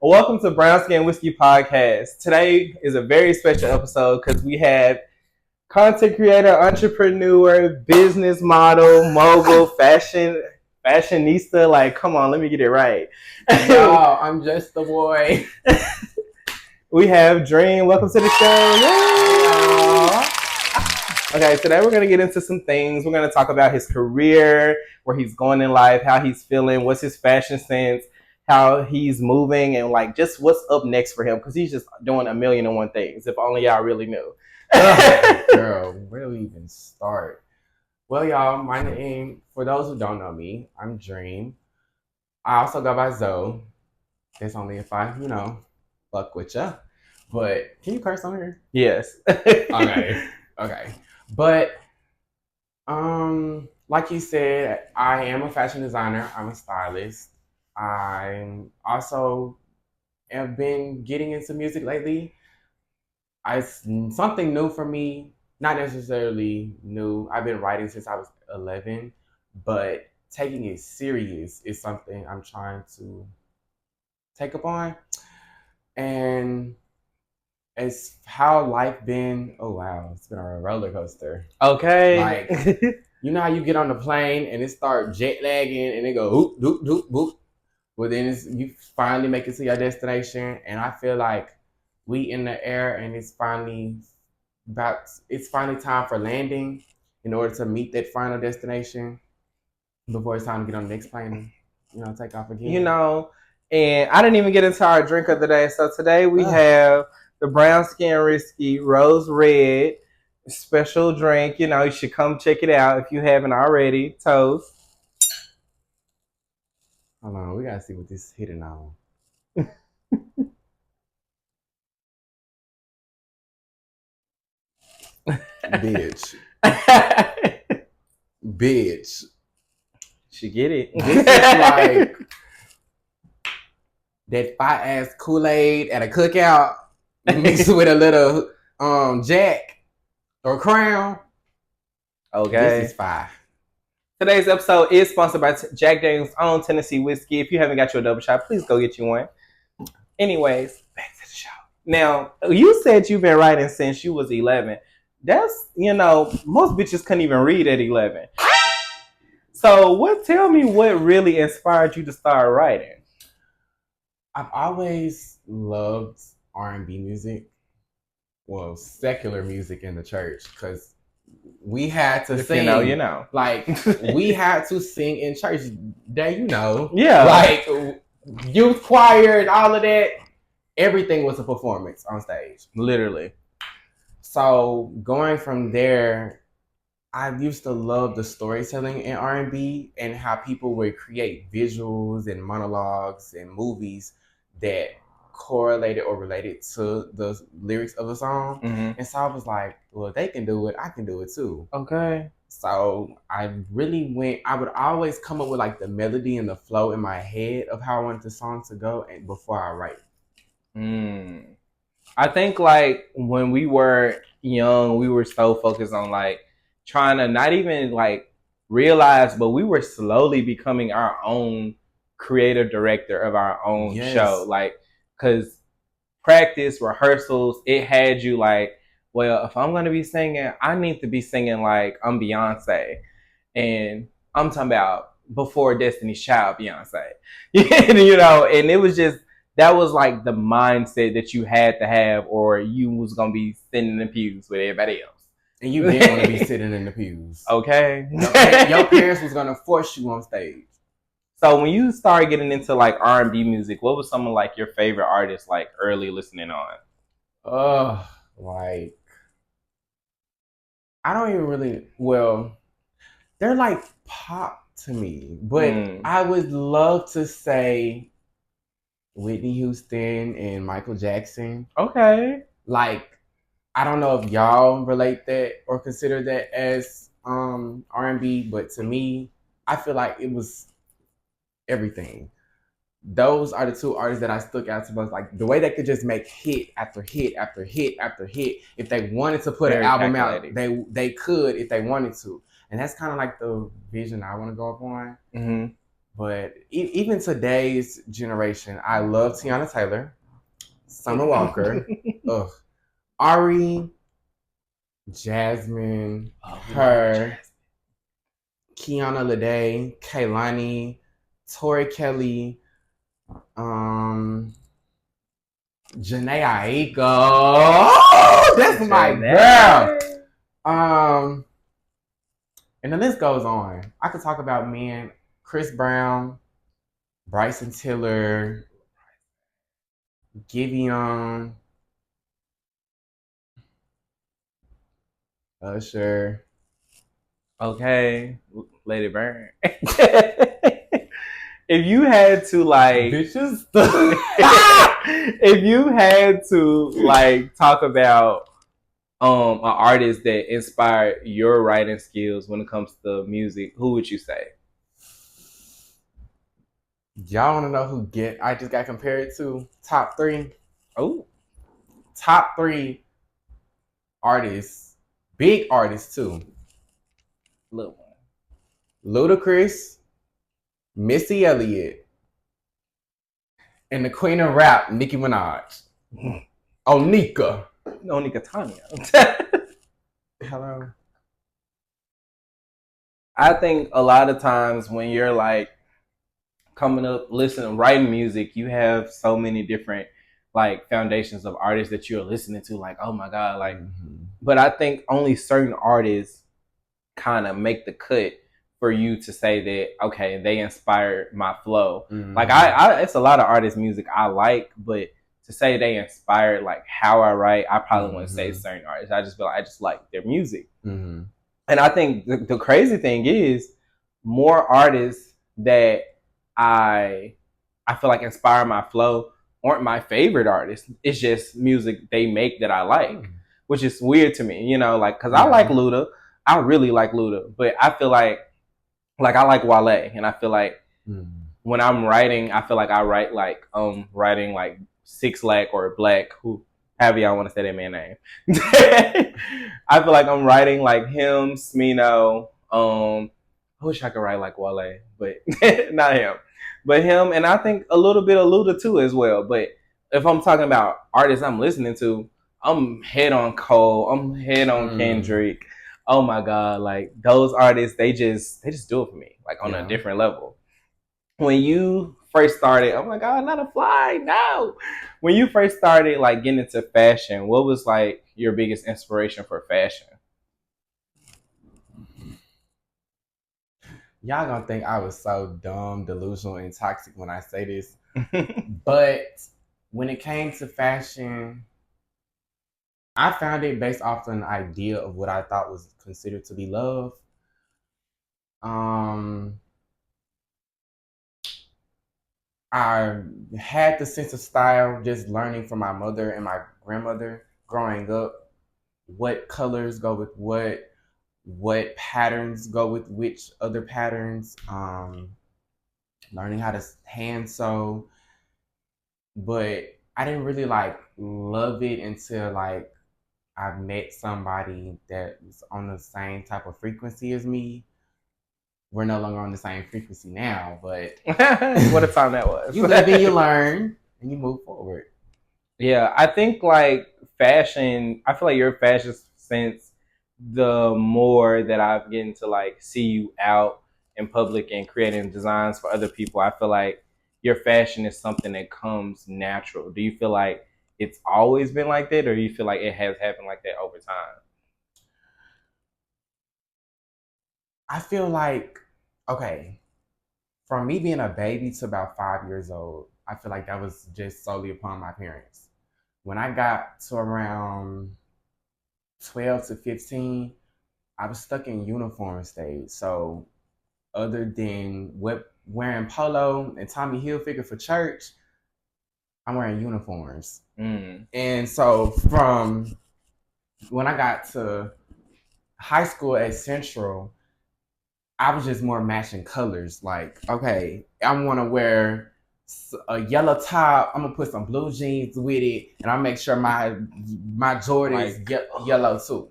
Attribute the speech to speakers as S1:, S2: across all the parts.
S1: Welcome to BrownSkinn Whiskey Podcast. Today is a very special episode because we have content creator, entrepreneur, business model, mogul, fashionista. Like, come on, let me get it right.
S2: Y'all, I'm just the boy.
S1: We have Dream. Welcome to the show. Okay, today we're going to get into some things. We're going to talk about his career, where he's going in life, how he's feeling, what's his fashion sense, how he's moving, and like just what's up next for him, because he's just doing a million and one things. If only y'all really knew.
S2: Girl, where do we even start? Well, y'all, my name, for those who don't know me, I'm Dream. I also go by Zoe. It's only if I, fuck with ya. But can you curse on here?
S1: Yes.
S2: Okay. But, like you said, I am a fashion designer. I'm a stylist. I also have been getting into music lately. It's something new for me, not necessarily new. I've been writing since I was 11, but taking it serious is something I'm trying to take upon. And it's how life been. Oh wow, it's been a roller coaster.
S1: Okay.
S2: Like, you know how you get on the plane and it start jet lagging and it go oop doop doop boop. Well, then you finally make it to your destination, and I feel like we in the air, and it's finally time for landing in order to meet that final destination before it's time to get on the next plane and take off again.
S1: And I didn't even get into our drink of the day. So today we have the BrownSkinn Whiskey Rose Red special drink. You should come check it out if you haven't already. Toast.
S2: Hold on, we gotta see what this is hitting on. Bitch. Bitch.
S1: She get it.
S2: This is like that fire ass Kool-Aid at a cookout mixed with a little Jack or Crown.
S1: Okay.
S2: This is fire.
S1: Today's episode is sponsored by Jack Daniel's own Tennessee whiskey. If you haven't got your double shot, please go get you one. Anyways, back to the show. Now, you said you've been writing since you was 11. That's, most bitches couldn't even read at 11. So tell me what really inspired you to start writing?
S2: I've always loved R&B music. Well, secular music in the church, because we had to sing. Like, we had to sing in church.
S1: Yeah.
S2: Like, youth choir and all of that. Everything was a performance on stage.
S1: Literally.
S2: So, going from there, I used to love the storytelling in R&B and how people would create visuals and monologues and movies that correlated or related to the lyrics of the song.
S1: Mm-hmm.
S2: And so I was like, well, if they can do it, I can do it too.
S1: Okay.
S2: So I would always come up with like the melody and the flow in my head of how I wanted the song to go and before I write.
S1: I think like when we were young, we were so focused on like trying to not even like realize, but we were slowly becoming our own creative director of our own show. Like, because practice, rehearsals, it had you like, well, if I'm going to be singing, I need to be singing like I'm Beyonce. And I'm talking about before Destiny's Child Beyonce. And it was just, that was like the mindset that you had to have, or you was going to be sitting in the pews with everybody else.
S2: And you didn't want to be sitting in the pews.
S1: Okay.
S2: Your parents was going to force you on stage.
S1: So when you started getting into like R&B music, what was some of like your favorite artists like early listening on?
S2: Like, I don't even really, well, they're like pop to me, but I would love to say Whitney Houston and Michael Jackson.
S1: Okay.
S2: Like, I don't know if y'all relate that or consider that as R&B, but to me, I feel like it was everything. Those are the two artists that I stuck out to most. Like the way they could just make hit after hit after hit after hit. If they wanted to put an album out, they could if they wanted to. And that's kind of like the vision I want to go up on.
S1: Mm-hmm.
S2: But even today's generation, I love Tiana Taylor, Summer Walker, ugh, Ari, Jasmine, her, Kiana Lede, Kaylani, Tori Kelly, Janae Aiko. Oh, that's my girl. And the list goes on. I could talk about men: Chris Brown, Bryson Tiller, Giveon, Usher.
S1: Okay, let it burn. If you had to like
S2: Bitches.
S1: if you had to like talk about an artist that inspired your writing skills when it comes to music, who would you say?
S2: Y'all want to know who I just got compared to? Top 3.
S1: Oh,
S2: Top 3 artists, big artists too.
S1: little one.
S2: Ludacris, Missy Elliott, and the queen of rap, Nicki Minaj. Onika.
S1: Onika Tanya.
S2: Hello.
S1: I think a lot of times when you're like coming up, listening, writing music, you have so many different like foundations of artists that you're listening to. Like, oh my god, like. Mm-hmm. But I think only certain artists kind of make the cut for you to say that okay, they inspired my flow. Mm-hmm. Like I, it's a lot of artists' music I like, but to say they inspired like how I write, I probably wouldn't say certain artists. I just feel like I just like their music. Mm-hmm. And I think the crazy thing is more artists that I feel like inspire my flow aren't my favorite artists. It's just music they make that I like, which is weird to me, you know, like because I like Luda. I really like Luda, but I feel like I like Wale, and I feel like when I'm writing, I feel like I write like writing like Six Lack or Black, who however y'all want to say that man's name. I feel like I'm writing like him, Smino. I wish I could write like Wale, but not him. But him, and I think a little bit of Luda too as well. But if I'm talking about artists I'm listening to, I'm head on Cole, I'm head on Kendrick. Oh my god, like those artists, they just do it for me, like on a different level. When you first started, oh my god, not a fly, no. When you first started like getting into fashion, what was like your biggest inspiration for fashion?
S2: Y'all gonna think I was so dumb, delusional, and toxic when I say this. But when it came to fashion, I found it based off an idea of what I thought was considered to be love. I had the sense of style just learning from my mother and my grandmother growing up. What colors go with what patterns go with which other patterns, learning how to hand sew. But I didn't really like love it until like I met somebody that was on the same type of frequency as me. We're no longer on the same frequency now, but
S1: what a time that was.
S2: You live and you learn and you move forward.
S1: Yeah, I think like fashion, I feel like your fashion sense, the more that I've gotten to like see you out in public and creating designs for other people, I feel like your fashion is something that comes natural. Do you feel like it's always been like that, or do you feel like it has happened like that over time?
S2: I feel like, okay, from me being a baby to about 5 years old, I feel like that was just solely upon my parents. When I got to around 12 to 15, I was stuck in uniform stage. So other than wearing polo and Tommy Hilfiger for church, I'm wearing uniforms. And so from when I got to high school at Central, I was just more matching colors. Like, okay, I want to wear a yellow top. I'm gonna put some blue jeans with it, and I'll make sure my Jordan is yellow too.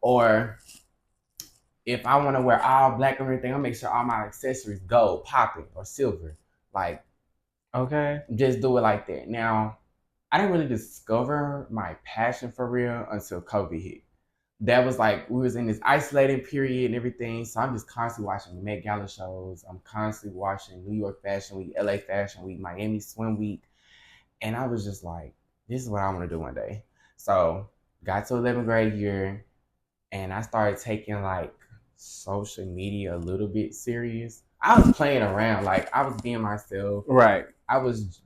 S2: Or if I want to wear all black or anything, I'll make sure all my accessories gold, popping, or silver. Like,
S1: Okay.
S2: just do it like that. Now, I didn't really discover my passion for real until COVID hit. That was like we was in this isolating period and everything. So I'm just constantly watching Met Gala shows. I'm constantly watching New York Fashion Week, LA Fashion Week, Miami Swim Week. And I was just like, this is what I want to do one day. So got to 11th grade year and I started taking like social media a little bit serious. I was playing around, like I was being myself.
S1: Right.
S2: I was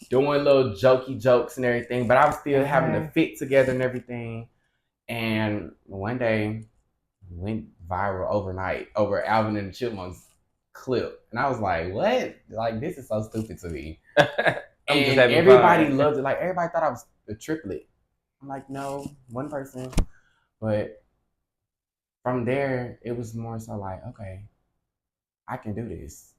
S2: doing little jokey jokes and everything, but I was still having to fit together and everything. And one day went viral overnight over Alvin and the Chipmunks clip. And I was like, what? Like, this is so stupid to me. And everybody loved it. Like, everybody thought I was a triplet. I'm like, no, one person. But from there, it was more so like, okay, I can do this.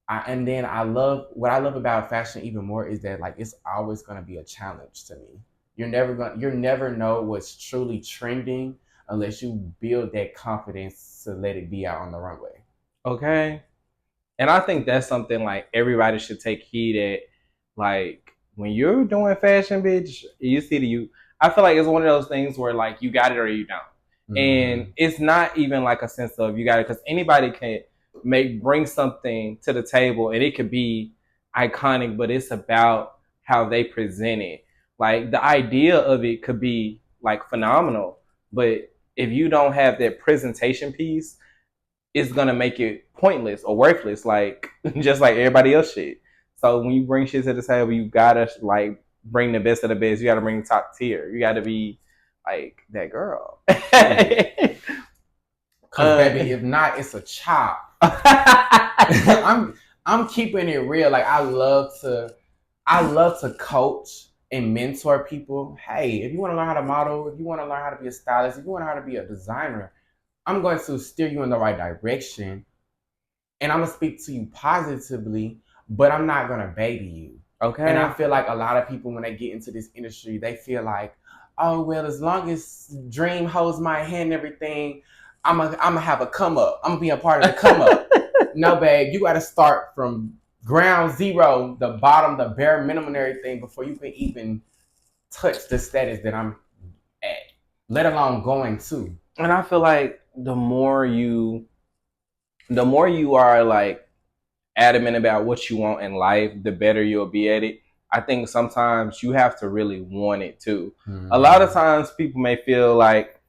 S2: And then what I love about fashion even more is that like it's always going to be a challenge to me. You're never know what's truly trending unless you build that confidence to let it be out on the runway.
S1: Okay. And I think that's something like everybody should take heed at. Like when you're doing fashion, bitch, you see you. I feel like it's one of those things where like you got it or you don't. Mm-hmm. And it's not even like a sense of you got it because anybody can bring something to the table and it could be iconic, but it's about how they present it. Like the idea of it could be like phenomenal, but if you don't have that presentation piece, it's gonna make it pointless or worthless, like just like everybody else shit. So when you bring shit to the table, you gotta like bring the best of the best. You gotta bring the top tier. You gotta be like that girl.
S2: Cause baby, if not, it's a chop. I'm keeping it real. Like I love to coach and mentor people. Hey, if you want to learn how to model, if you want to learn how to be a stylist, if you want to learn how to be a designer, I'm going to steer you in the right direction. And I'm going to speak to you positively, but I'm not going to baby you.
S1: Okay.
S2: And I feel like a lot of people, when they get into this industry, they feel like, oh, well, as long as Dream holds my hand and everything, I'm gonna have a come up. I'm going to be a part of the come up. No, babe, you got to start from ground zero, the bottom, the bare minimum and everything before you can even touch the status that I'm at, let alone going to.
S1: And I feel like the more you are like adamant about what you want in life, the better you'll be at it. I think sometimes you have to really want it too. Mm-hmm. A lot of times people may feel like,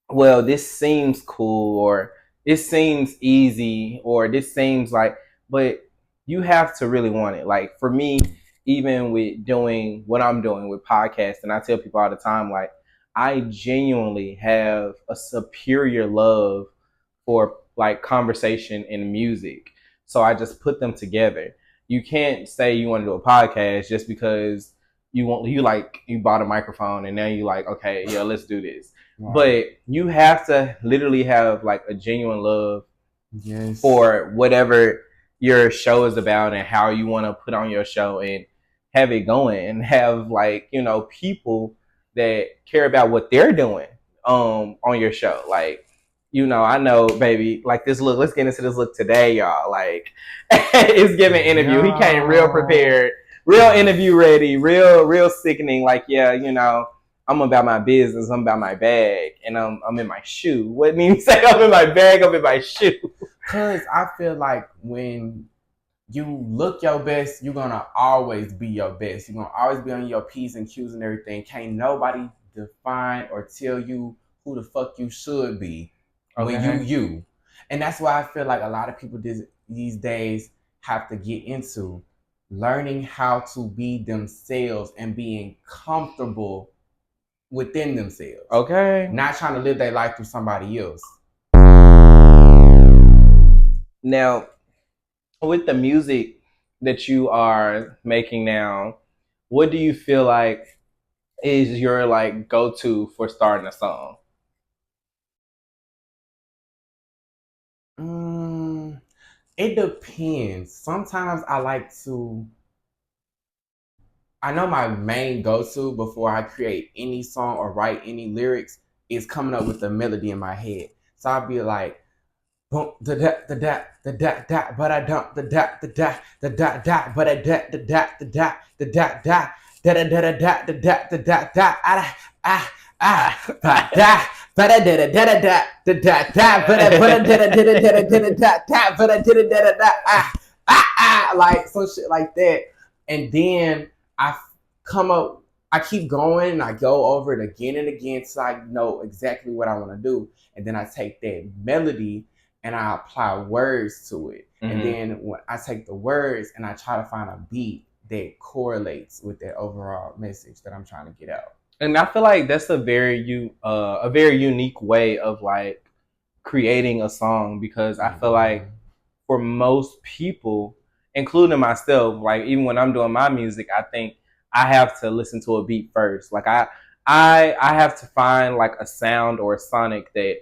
S1: well, this seems cool or this seems easy or this seems like, but you have to really want it. Like for me, even with doing what I'm doing with podcasts, and I tell people all the time, like I genuinely have a superior love for like conversation and music. So I just put them together. You can't say you want to do a podcast just because you bought a microphone and now you like, okay, yeah, let's do this. Wow. But you have to literally have like a genuine love for whatever your show is about and how you want to put on your show and have it going and have like, you know, people that care about what they're doing on your show. Like, you know, I know, baby, like this look, let's get into this look today, y'all. Like, it's giving interview. He came real prepared, real interview ready, real sickening. Like, yeah, you know, I'm about my business, I'm about my bag, and I'm in my shoe. What mean say I'm in my bag, I'm in my shoe?
S2: Because I feel like when you look your best, you're going to always be your best. You're going to always be on your P's and Q's and everything. Can't nobody define or tell you who the fuck you should be. Okay. When you. And that's why I feel like a lot of people these days have to get into learning how to be themselves and being comfortable within themselves.
S1: Okay.
S2: Not trying to live their life through somebody else.
S1: Now, with the music that you are making now, what do you feel like is your like go-to for starting a song?
S2: It depends. Sometimes I know my main go-to before I create any song or write any lyrics is coming up with a melody in my head. So I'll be like, boom, da, but I don't, da, but I da, ah, ah, ba, da, but I did it, but I did it, like some shit like that. And then I come up, I keep going and I go over it again and again so I know exactly what I want to do. And then I take that melody and I apply words to it. And then when I take the words and I try to find a beat that correlates with that overall message that I'm trying to get out.
S1: And I feel like that's a very unique way of like creating a song, because I feel like for most people, including myself, like even when I'm doing my music, I think I have to listen to a beat first. Like I have to find like a sound or a sonic that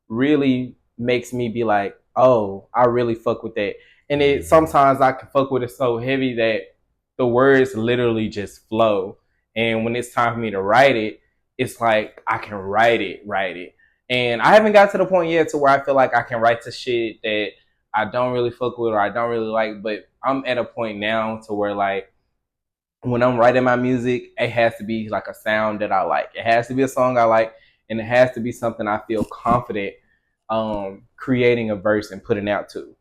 S1: really makes me be like, oh, I really fuck with that. And it sometimes I can fuck with it so heavy that the words literally just flow. And when it's time for me to write it, it's like I can write it. And I haven't got to the point yet to where I feel like I can write to shit that I don't really fuck with or I don't really like, but I'm at a point now to where like when I'm writing my music, it has to be like a sound that I like. It has to be a song I like, and it has to be something I feel confident creating a verse and putting out to.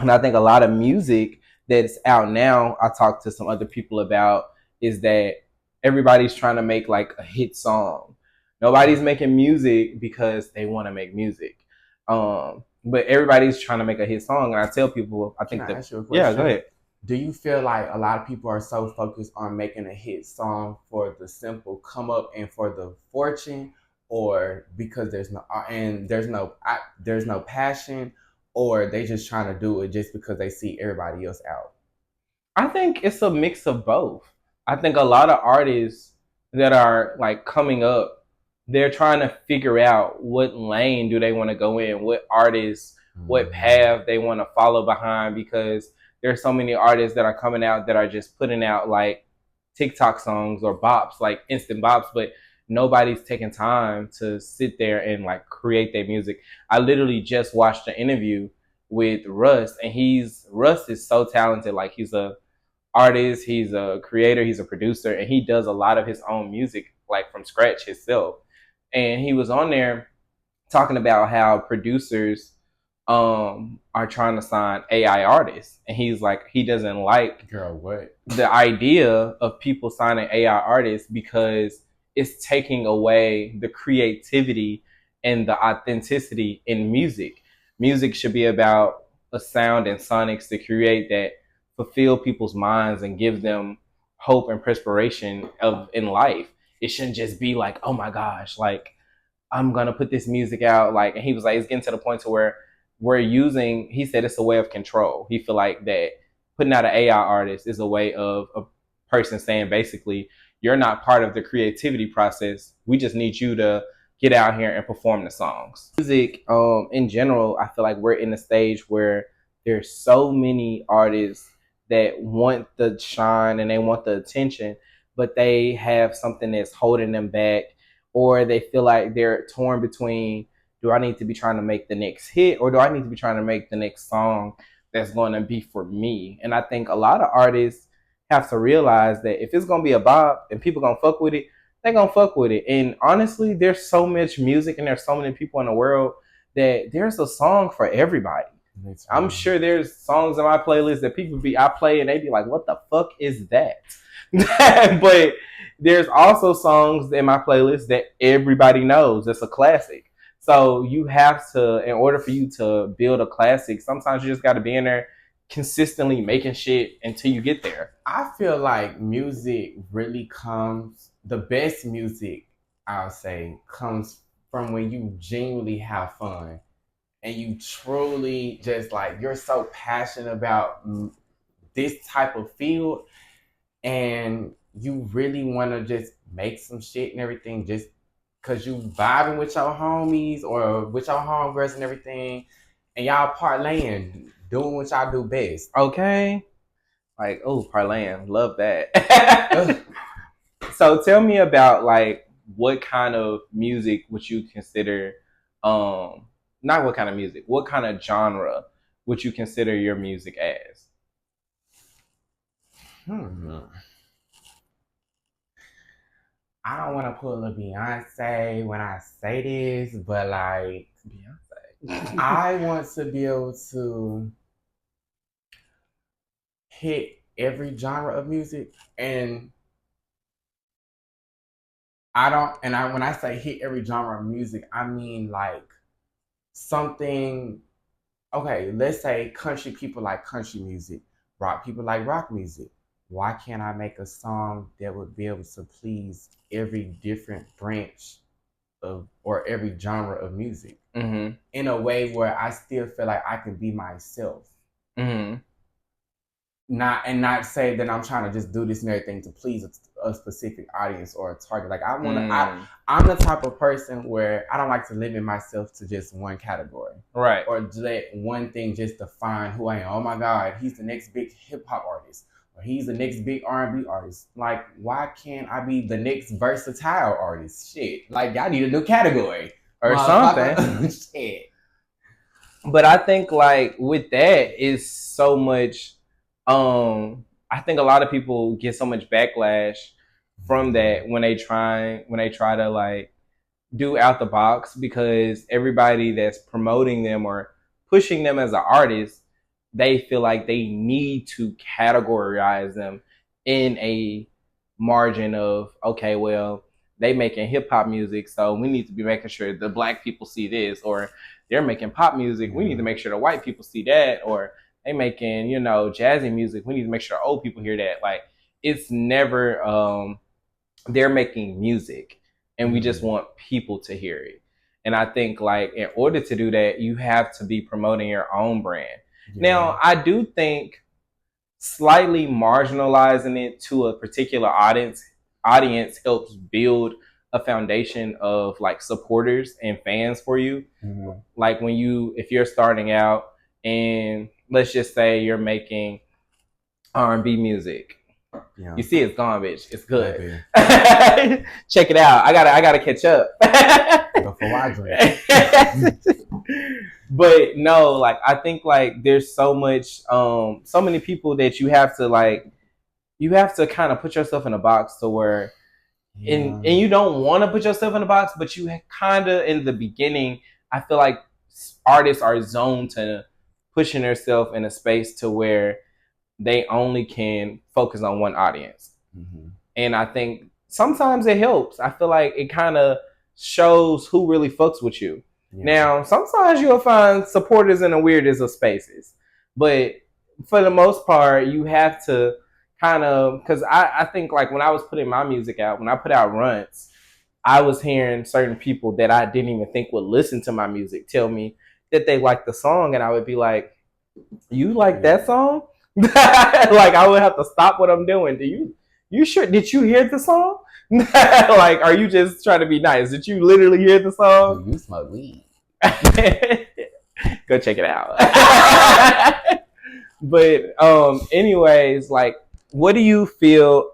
S1: And I think a lot of music that's out now, I talked to some other people about, is that everybody's trying to make like a hit song. Nobody's making music because they want to make music. But everybody's trying to make a hit song. And I tell people, I think that, yeah, go ahead.
S2: Do you feel like a lot of people are so focused on making a hit song for the simple come up and for the fortune, or because there's no passion, or they just trying to do it just because they see everybody else out?
S1: I think it's a mix of both. I think a lot of artists that are like coming up, they're trying to figure out what lane do they want to go in, what artists, what path they want to follow behind, because there's so many artists that are coming out that are just putting out like TikTok songs or bops, like instant bops, but nobody's taking time to sit there and like create their music. I literally just watched an interview with Russ, and Russ is so talented. Like he's a artist, he's a creator, he's a producer, and he does a lot of his own music like from scratch himself. And he was on there talking about how producers are trying to sign AI artists, and he's like, he doesn't like the idea of people signing AI artists because it's taking away the creativity and the authenticity in music. Music should be about a sound and sonics to create that fulfill people's minds and give them hope and perspiration in life. It shouldn't just be like, oh my gosh, like I'm gonna put this music out. Like, and he was like, it's getting to the point to where he said it's a way of control. He feel like that putting out an AI artist is a way of a person saying basically, you're not part of the creativity process. We just need you to get out here and perform the songs. Music, in general, I feel like we're in a stage where there's so many artists that want the shine and they want the attention, but they have something that's holding them back, or they feel like they're torn between, do I need to be trying to make the next hit, or do I need to be trying to make the next song that's going to be for me? And I think a lot of artists have to realize that if it's going to be a bop and people going to fuck with it, they're going to fuck with it. And honestly, there's so much music and there's so many people in the world that there's a song for everybody. I'm sure there's songs in my playlist that I play and they be like, what the fuck is that? But there's also songs in my playlist that everybody knows. That's a classic. So you have to, in order for you to build a classic, sometimes you just got to be in there consistently making shit until you get there.
S2: I feel like music really the best music, I'll say, comes from when you genuinely have fun and you truly just like, you're so passionate about this type of field and you really want to just make some shit and everything just because you vibing with your homies or with your homegirls and everything, and y'all parlaying, doing what y'all do best.
S1: Okay. Like, oh, parlaying. Love that. So tell me about like what kind of music would you consider not what kind of music, what kind of genre would you consider your music as?
S2: I don't want to pull a Beyonce when I say this, but like
S1: Beyonce.
S2: I want to be able to hit every genre of music, and when I say hit every genre of music, I mean like something. Okay, let's say country people like country music, rock people like rock music. Why can't I make a song that would be able to please every different branch of or every genre of music in a way where I still feel like I can be myself? Not say that I'm trying to just do this and everything to please a specific audience or a target. Like I'm the type of person where I don't like to limit myself to just one category,
S1: right?
S2: Or let one thing just define who I am. Oh my God, he's the next big hip hop artist, or he's the next big R&B artist. Like, why can't I be the next versatile artist? Shit, like y'all need a new category
S1: or something.
S2: Shit.
S1: But I think like with that is so much. I think a lot of people get so much backlash from that when they try to like do out the box, because everybody that's promoting them or pushing them as an artist, they feel like they need to categorize them in a margin of, okay, well, they making hip hop music, so we need to be making sure the black people see this, or they're making pop music, we need to make sure the white people see that, or they making, jazzy music, we need to make sure old people hear that. Like, it's never they're making music and we just want people to hear it. And I think like in order to do that, you have to be promoting your own brand. Now, I do think slightly marginalizing it to a particular audience helps build a foundation of like supporters and fans for you. Like if you're starting out and let's just say you're making R&B music. You see, it's gone, bitch. It's good. Check it out. I gotta catch up.
S2: Before I drink.
S1: But no, like I think like there's so much, so many people that you have to kind of put yourself in a box to where, and you don't want to put yourself in a box, but you kind of in the beginning, I feel like artists are zoned to pushing themselves in a space to where they only can focus on one audience. And I think sometimes it helps. I feel like it kind of shows who really fucks with you. Now, sometimes you'll find supporters in the weirdest of spaces, but for the most part, you have to kind of, because I think like when I was putting my music out, when I put out Runts, I was hearing certain people that I didn't even think would listen to my music tell me that they liked the song, and I would be like, you like that song? Like I would have to stop what I'm doing. You sure? Did you hear the song? Like, are you just trying to be nice? Did you literally hear the song?
S2: You smoke weed.
S1: Go check it out. But anyways, like, what do you feel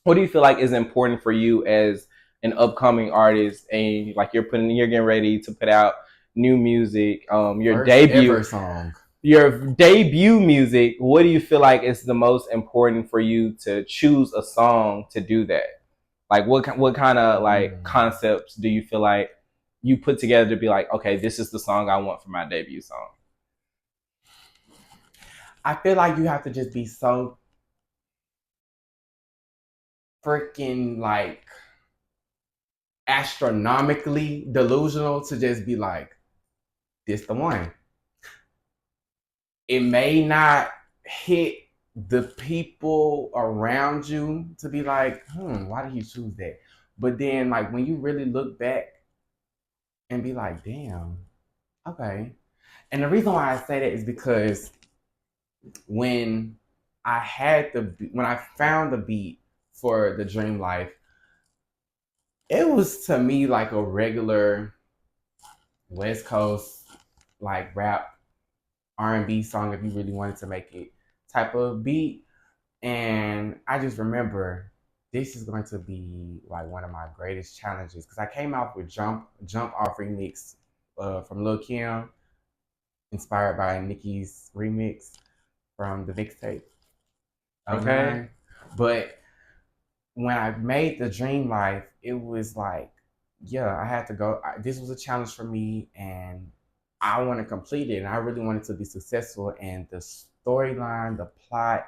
S1: like is important for you as an upcoming artist, and like you're getting ready to put out new music, your
S2: First
S1: debut
S2: ever song.
S1: Your debut music, what do you feel like is the most important for you to choose a song to do that? Like what kind of like concepts do you feel like you put together to be like, okay, this is the song I want for my debut song?
S2: I feel like you have to just be so freaking like astronomically delusional to just be like, this the one. It may not hit the people around you to be like, why did you choose that? But then like when you really look back and be like, damn, okay. And the reason why I say that is because when I found the beat for the Dream Life, it was to me like a regular West Coast like rap R&B song, if you really wanted to make it, type of beat. And I just remember this is going to be like one of my greatest challenges because I came out with Jump Off remix from Lil Kim, inspired by Nicki's remix from the mixtape
S1: Okay.
S2: 09. But when I made the Dream Life, it was like, yeah, I had to go. This was a challenge for me, and I want to complete it, and I really wanted to be successful. And the storyline, the plot,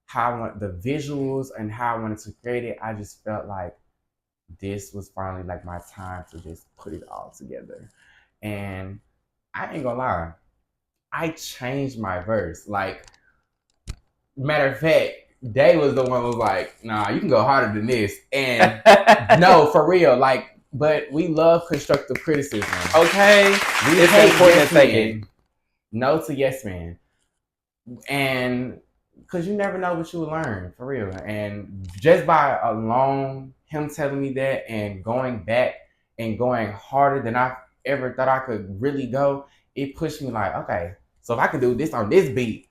S2: how I want the visuals, and how I wanted to create it, I just felt like this was finally like my time to just put it all together. And I ain't gonna lie, I changed my verse. Like, matter of fact, Day was the one who was like, nah, you can go harder than this. And no, for real, like, but we love constructive criticism.
S1: Okay.
S2: We
S1: It's
S2: hate
S1: important
S2: yes
S1: to take
S2: man.
S1: it.
S2: No to yes man. And because you never know what you will learn, for real. And just by alone, him telling me that and going back and going harder than I ever thought I could really go, it pushed me like, okay, so if I can do this on this beat,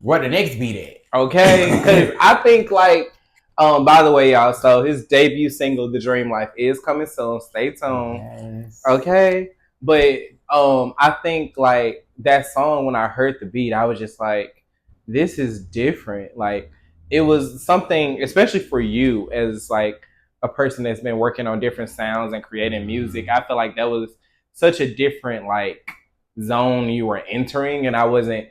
S2: where the next beat at?
S1: Okay. Because I think like, by the way, y'all, so his debut single, The Dream Life, is coming soon. Stay tuned.
S2: Yes.
S1: Okay. But I think like that song, when I heard the beat, I was just like, this is different. Like it was something, especially for you as like a person that's been working on different sounds and creating music. I feel like that was such a different like zone you were entering, and I didn't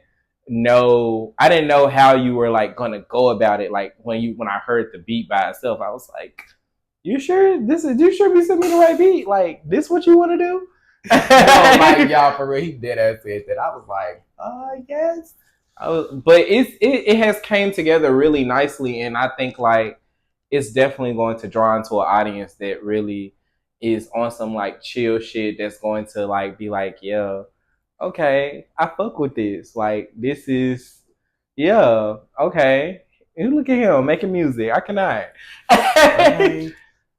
S1: know how you were like gonna go about it. Like when I heard the beat by itself, I was like, you sure be sending me the right beat? Like this what you want to do?
S2: No, like y'all, for real, he dead ass said that. I was like, yes.
S1: But it has came together really nicely, and I think like it's definitely going to draw into an audience that really is on some like chill shit. That's going to like be like, yeah, okay, I fuck with this. Like this is, yeah, okay. You look at him making music. I cannot.
S2: Okay.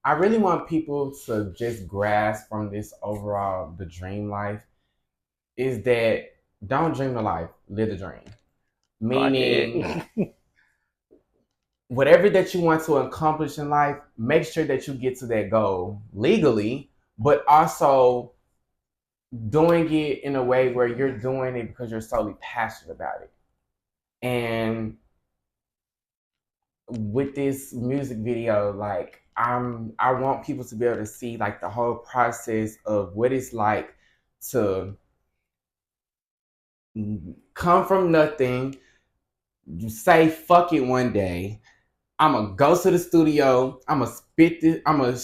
S2: I really want people to just grasp from this overall the dream life is that don't dream the life, live the dream. Meaning whatever that you want to accomplish in life, make sure that you get to that goal legally, but also doing it in a way where you're doing it because you're solely passionate about it. And with this music video, like I want people to be able to see like the whole process of what it's like to come from nothing. You say fuck it one day. I'm gonna go to the studio. I'm gonna spit this. I'm gonna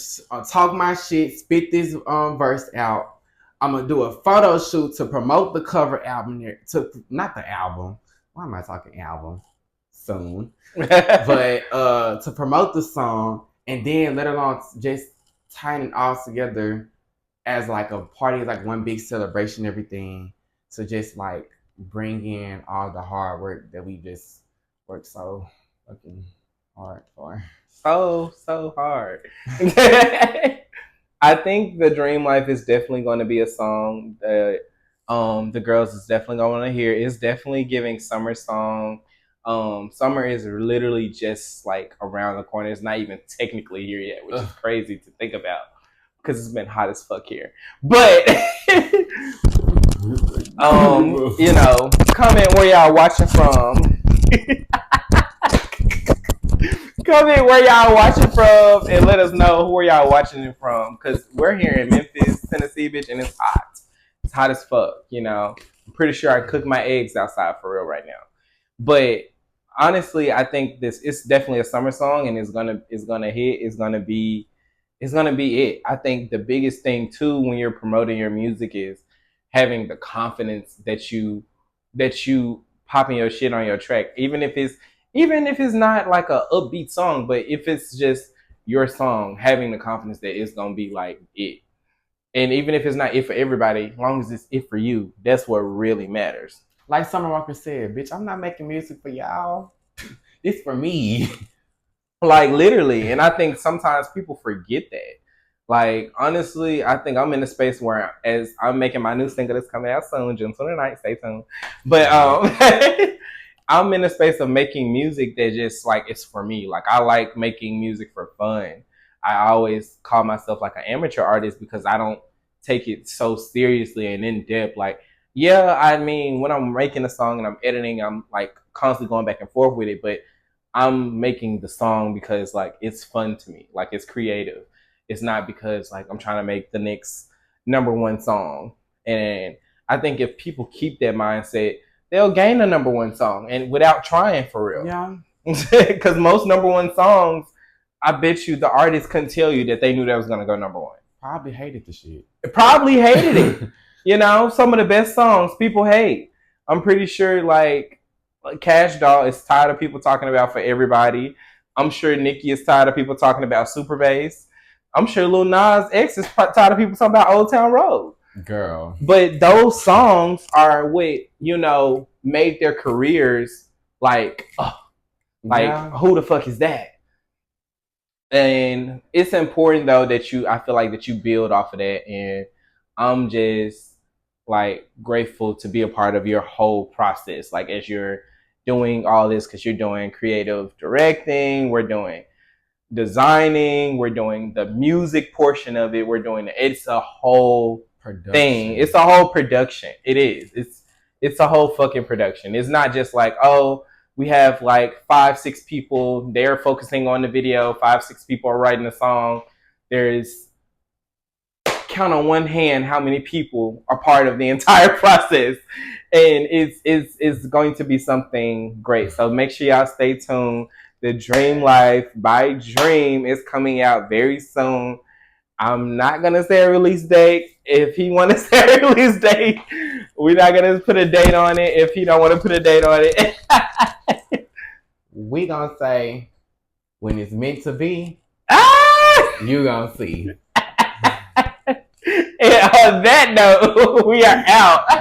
S2: talk my shit. Spit this verse out. I'm gonna do a photo shoot to promote the cover album. To not the album. Why am I talking album? Soon, but to promote the song and then let alone just tying it all together as like a party, like one big celebration, everything. To just like bring in all the hard work that we just worked so fucking hard for.
S1: So hard. I think the Dream Life is definitely going to be a song that the girls is definitely going to want to hear. It's definitely giving summer song. Summer is literally just like around the corner. It's not even technically here yet, which is crazy to think about because it's been hot as fuck here. But you know, comment where y'all watching from. Comment where y'all watching from and let us know where y'all watching it from. Cause we're here in Memphis, Tennessee, bitch, and it's hot. It's hot as fuck, you know. I'm pretty sure I cook my eggs outside for real right now. But honestly, I think it's definitely a summer song and it's gonna hit. It's gonna be it. I think the biggest thing too when you're promoting your music is having the confidence that you popping your shit on your track. Even if it's not like a upbeat song, but if it's just your song, having the confidence that it's gonna be like it. And even if it's not it for everybody, as long as it's it for you, that's what really matters.
S2: Like Summer Walker said, bitch, I'm not making music for y'all. It's for me.
S1: Like literally. And I think sometimes people forget that. Like honestly, I think I'm in a space where as I'm making my new single that's coming out soon, June 29th, stay tuned. But I'm in a space of making music that just like it's for me. Like I like making music for fun. I always call myself like an amateur artist because I don't take it so seriously and in depth. Like, yeah, I mean, when I'm making a song and I'm editing, I'm like constantly going back and forth with it, but I'm making the song because like it's fun to me. Like it's creative. It's not because like I'm trying to make the next number one song. And I think if people keep that mindset, they'll gain a number one song and without trying for real.
S2: Yeah.
S1: Because most number one songs, I bet you the artist couldn't tell you that they knew that was gonna go number one.
S2: Probably hated the shit.
S1: Probably hated it. You know, some of the best songs people hate. I'm pretty sure like Cash Doll is tired of people talking about For Everybody. I'm sure Nicki is tired of people talking about Super Bass. I'm sure Lil Nas X is tired of people talking about Old Town Road.
S2: Girl.
S1: But those songs are what, you know, made their careers like, who the fuck is that? And it's important though that I feel like that you build off of that. And I'm just like grateful to be a part of your whole process. Like as you're doing all this, because you're doing creative directing, we're doing designing, we're doing the music portion of it, it's a whole thing. It's a whole production. It is. It's a whole fucking production. It's not just like, oh, we have like 5-6 people, they're focusing on the video, 5-6 people are writing the song. There's count on one hand how many people are part of the entire process. And it's going to be something great. So make sure y'all stay tuned. The Dream Life by Dream is coming out very soon. I'm not gonna say a release date. If he want to say a release date, we're not gonna put a date on it. If he don't want to put a date on it,
S2: we gonna say when it's meant to be. You gonna see.
S1: And on that note, we are out.